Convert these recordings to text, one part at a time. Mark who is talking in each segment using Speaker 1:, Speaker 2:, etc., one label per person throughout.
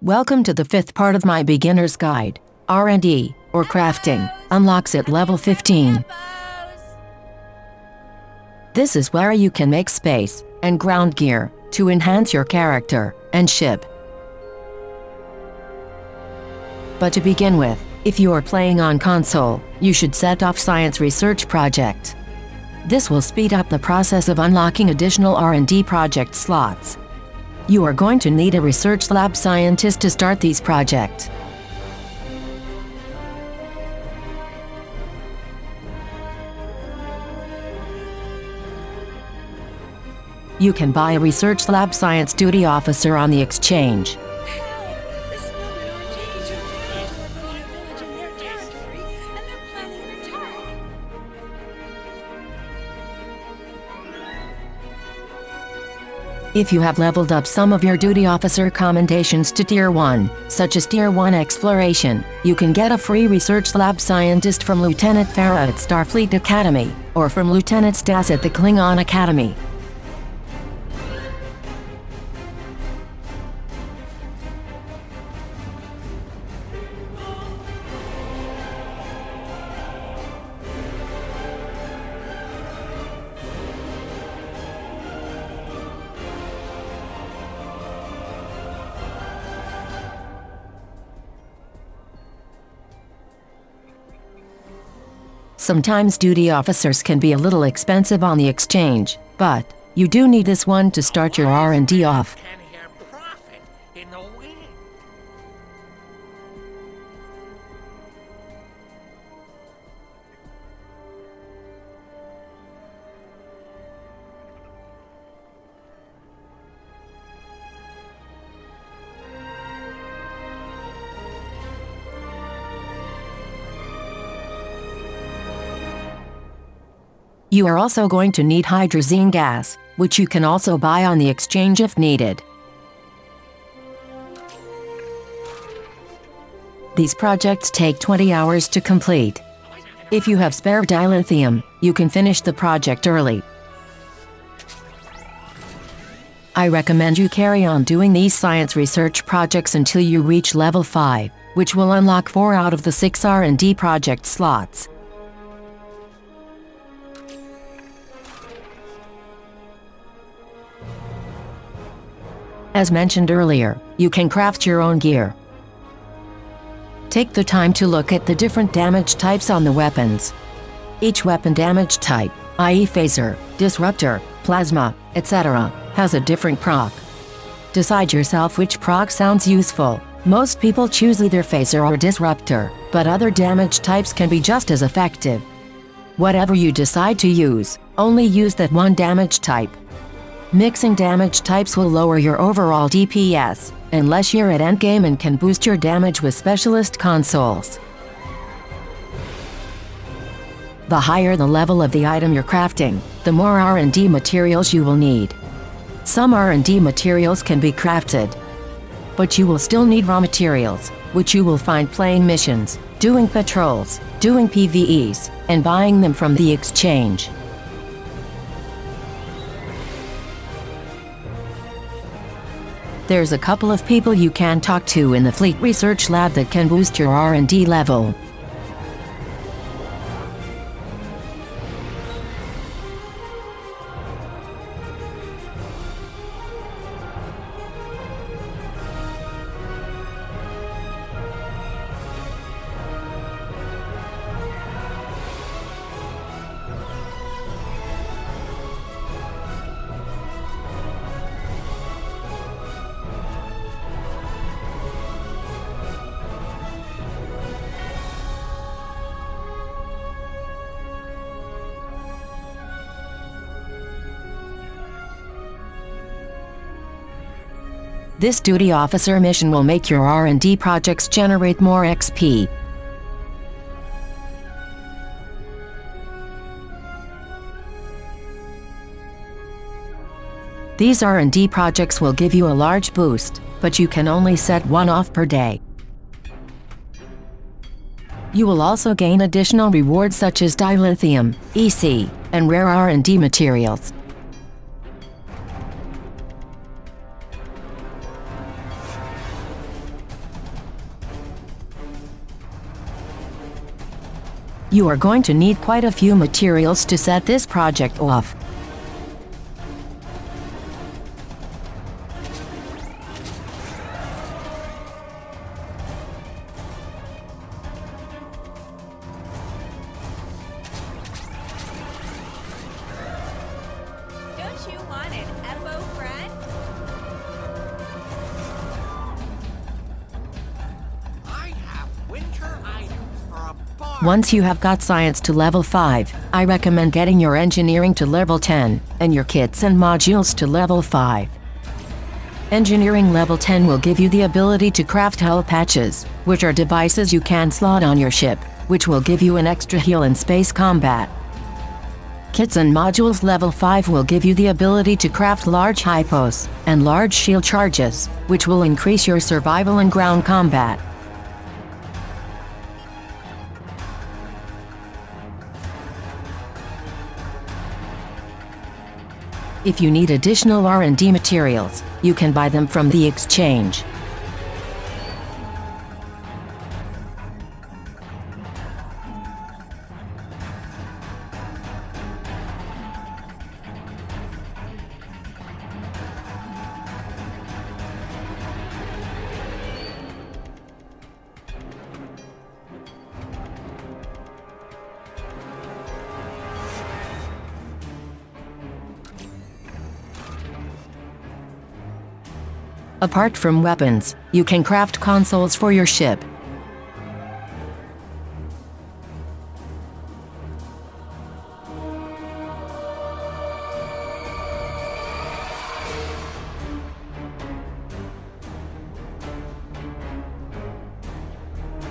Speaker 1: Welcome to the fifth part of my beginner's guide. R&D, or crafting, unlocks at level 15. This is where you can make space and ground gear to enhance your character and ship. But to begin with, if you are playing on console, you should set off Science Research Project. This will speed up the process of unlocking additional R&D project slots. You are going to need a research lab scientist to start these projects. You can buy a research lab science duty officer on the exchange. If you have leveled up some of your duty officer commendations to Tier 1, such as Tier 1 Exploration, you can get a free research lab scientist from Lieutenant Farah at Starfleet Academy, or from Lieutenant Stas at the Klingon Academy. Sometimes duty officers can be a little expensive on the exchange, but you do need this one to start your R&D off. You are also going to need hydrazine gas, which you can also buy on the exchange if needed. These projects take 20 hours to complete. If you have spare dilithium, you can finish the project early. I recommend you carry on doing these science research projects until you reach level 5, which will unlock 4 out of the 6 R&D project slots. As mentioned earlier, you can craft your own gear. Take the time to look at the different damage types on the weapons. Each weapon damage type, i.e. phaser, disruptor, plasma, etc., has a different proc. Decide yourself which proc sounds useful. Most people choose either phaser or disruptor, but other damage types can be just as effective. Whatever you decide to use, only use that one damage type. Mixing damage types will lower your overall DPS, unless you're at endgame and can boost your damage with specialist consoles. The higher the level of the item you're crafting, the more R&D materials you will need. Some R&D materials can be crafted, but you will still need raw materials, which you will find playing missions, doing patrols, doing PvEs, and buying them from the exchange. There's a couple of people you can talk to in the Fleet Research Lab that can boost your R&D level. This duty officer mission will make your R&D projects generate more XP. These R&D projects will give you a large boost, but you can only set one off per day. You will also gain additional rewards such as dilithium, EC, and rare R&D materials. You are going to need quite a few materials to set this project off.
Speaker 2: Don't you want an FO friend?
Speaker 3: I have winter items for a bar.
Speaker 1: Once you have got science to level 5, I recommend getting your engineering to level 10, and your kits and modules to level 5. Engineering level 10 will give you the ability to craft hull patches, which are devices you can slot on your ship, which will give you an extra heal in space combat. Kits and modules level 5 will give you the ability to craft large hypos and large shield charges, which will increase your survival in ground combat. If you need additional R&D materials, you can buy them from the exchange. Apart from weapons, you can craft consoles for your ship.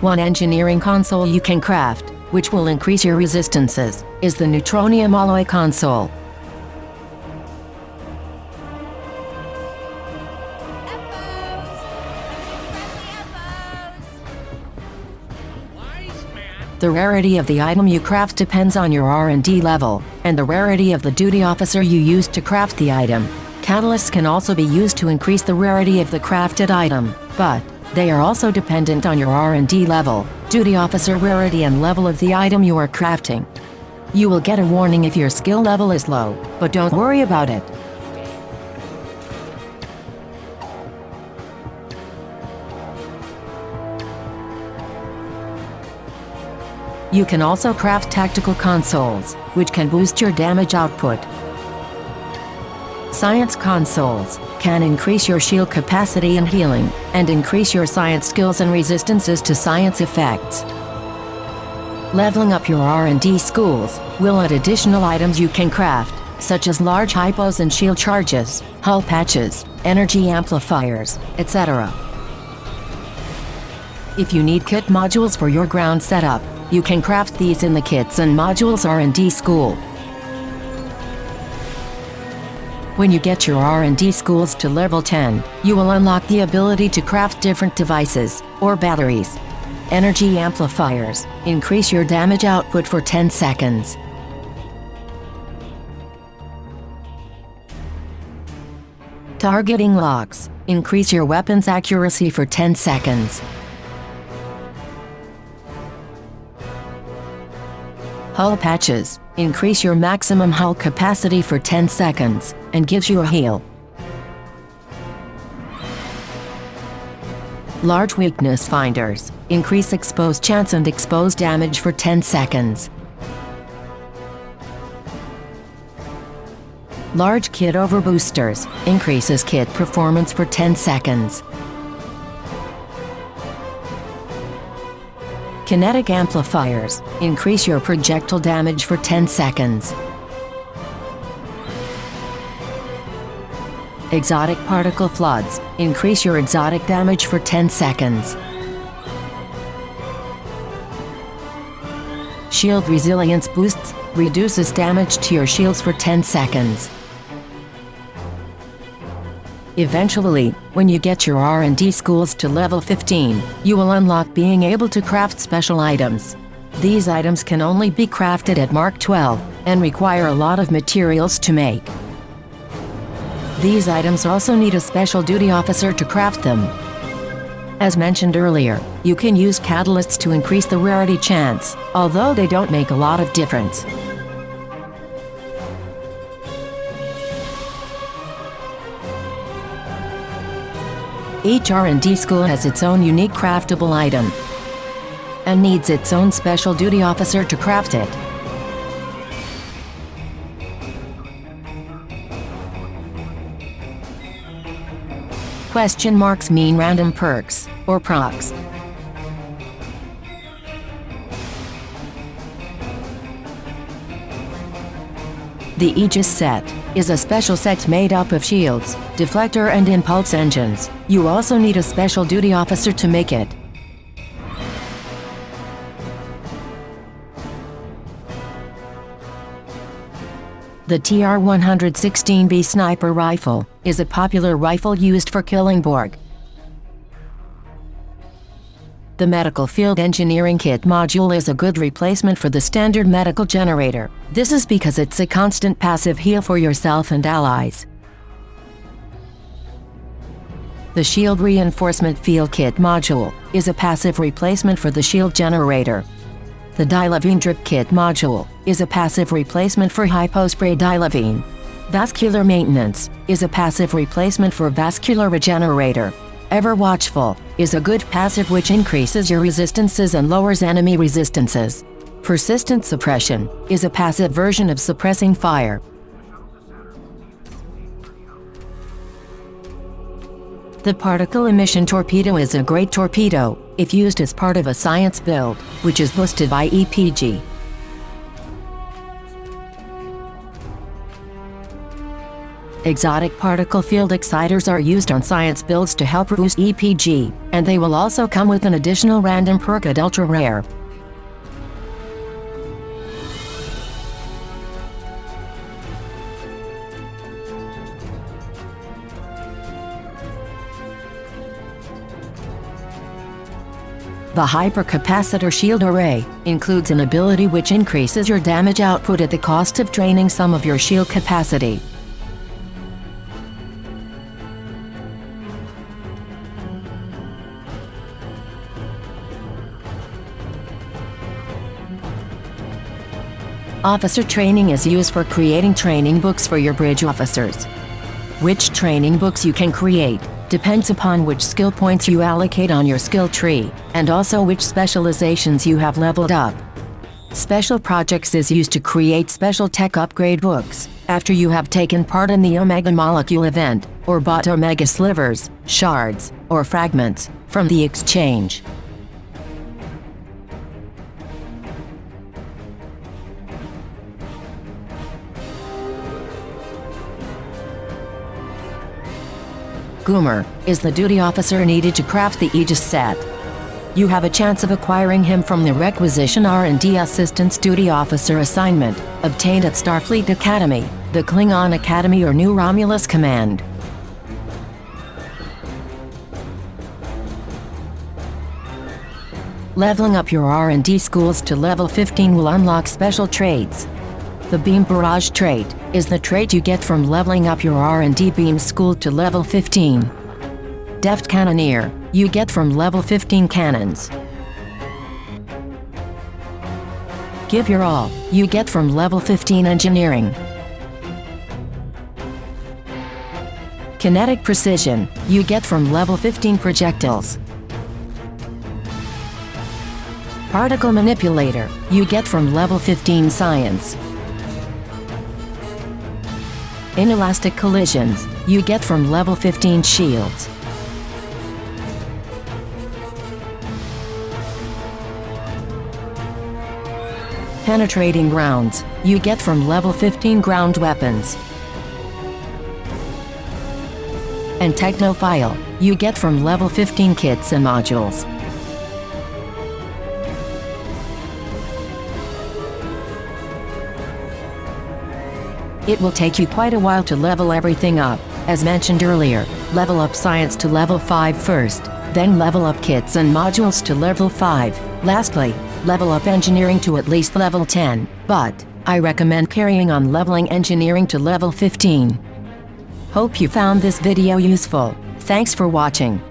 Speaker 1: One engineering console you can craft, which will increase your resistances, is the neutronium alloy console. The rarity of the item you craft depends on your R&D level, and the rarity of the duty officer you use to craft the item. Catalysts can also be used to increase the rarity of the crafted item, but they are also dependent on your R&D level, duty officer rarity and level of the item you are crafting. You will get a warning if your skill level is low, but don't worry about it. You can also craft tactical consoles, which can boost your damage output. Science consoles can increase your shield capacity and healing, and increase your science skills and resistances to science effects. Leveling up your R&D schools will add additional items you can craft, such as large hypos and shield charges, hull patches, energy amplifiers, etc. If you need kit modules for your ground setup, you can craft these in the Kits and Modules R&D school. When you get your R&D schools to level 10, you will unlock the ability to craft different devices, or batteries. Energy amplifiers increase your damage output for 10 seconds. Targeting locks increase your weapon's accuracy for 10 seconds. Hull patches increase your maximum hull capacity for 10 seconds, and gives you a heal. Large weakness finders increase exposed chance and exposed damage for 10 seconds. Large kit overboosters increases kit performance for 10 seconds. Kinetic amplifiers increase your projectile damage for 10 seconds. Exotic particle floods increase your exotic damage for 10 seconds. Shield resilience boosts reduces damage to your shields for 10 seconds. Eventually, when you get your R&D schools to level 15, you will unlock being able to craft special items. These items can only be crafted at Mark 12, and require a lot of materials to make. These items also need a special duty officer to craft them. As mentioned earlier, you can use catalysts to increase the rarity chance, although they don't make a lot of difference. Each R&D school has its own unique craftable item and needs its own special duty officer to craft it. Question marks mean random perks, or procs. The Aegis set is a special set made up of shields, deflector and impulse engines. You also need a special duty officer to make it. The TR-116B sniper rifle is a popular rifle used for killing Borg. The medical field engineering kit module is a good replacement for the standard medical generator. This is because it's a constant passive heal for yourself and allies. The shield reinforcement field kit module is a passive replacement for the shield generator. The Dilevine drip kit module is a passive replacement for hypospray Dilevine. Vascular maintenance is a passive replacement for vascular regenerator. Ever Watchful is a good passive which increases your resistances and lowers enemy resistances. Persistent suppression is a passive version of suppressing fire. The particle emission torpedo is a great torpedo if used as part of a science build, which is boosted by EPG. Exotic particle field exciters are used on science builds to help boost EPG, and they will also come with an additional random perk at ultra rare. The Hypercapacitor Shield Array includes an ability which increases your damage output at the cost of draining some of your shield capacity. Officer training is used for creating training books for your bridge officers. Which training books you can create depends upon which skill points you allocate on your skill tree, and also which specializations you have leveled up. Special Projects is used to create special tech upgrade books, after you have taken part in the Omega Molecule event, or bought Omega Slivers, Shards, or Fragments, from the exchange. Goomer is the duty officer needed to craft the Aegis set. You have a chance of acquiring him from the Requisition R&D Assistance Duty Officer assignment, obtained at Starfleet Academy, the Klingon Academy or New Romulus Command. Leveling up your R&D schools to level 15 will unlock special traits. The Beam Barrage trait is the trait you get from leveling up your R&D Beam school to level 15. Deft Cannoneer, you get from level 15 cannons. Give Your All, you get from level 15 engineering. Kinetic Precision, you get from level 15 projectiles. Particle Manipulator, you get from level 15 science. Inelastic Collisions, you get from level 15 shields. Penetrating Rounds, you get from level 15 ground weapons. And Technophile, you get from level 15 kits and modules. It will take you quite a while to level everything up. As mentioned earlier, level up science to level 5 first, then level up kits and modules to level 5. Lastly, level up engineering to at least level 10, but I recommend carrying on leveling engineering to level 15. Hope you found this video useful. Thanks for watching.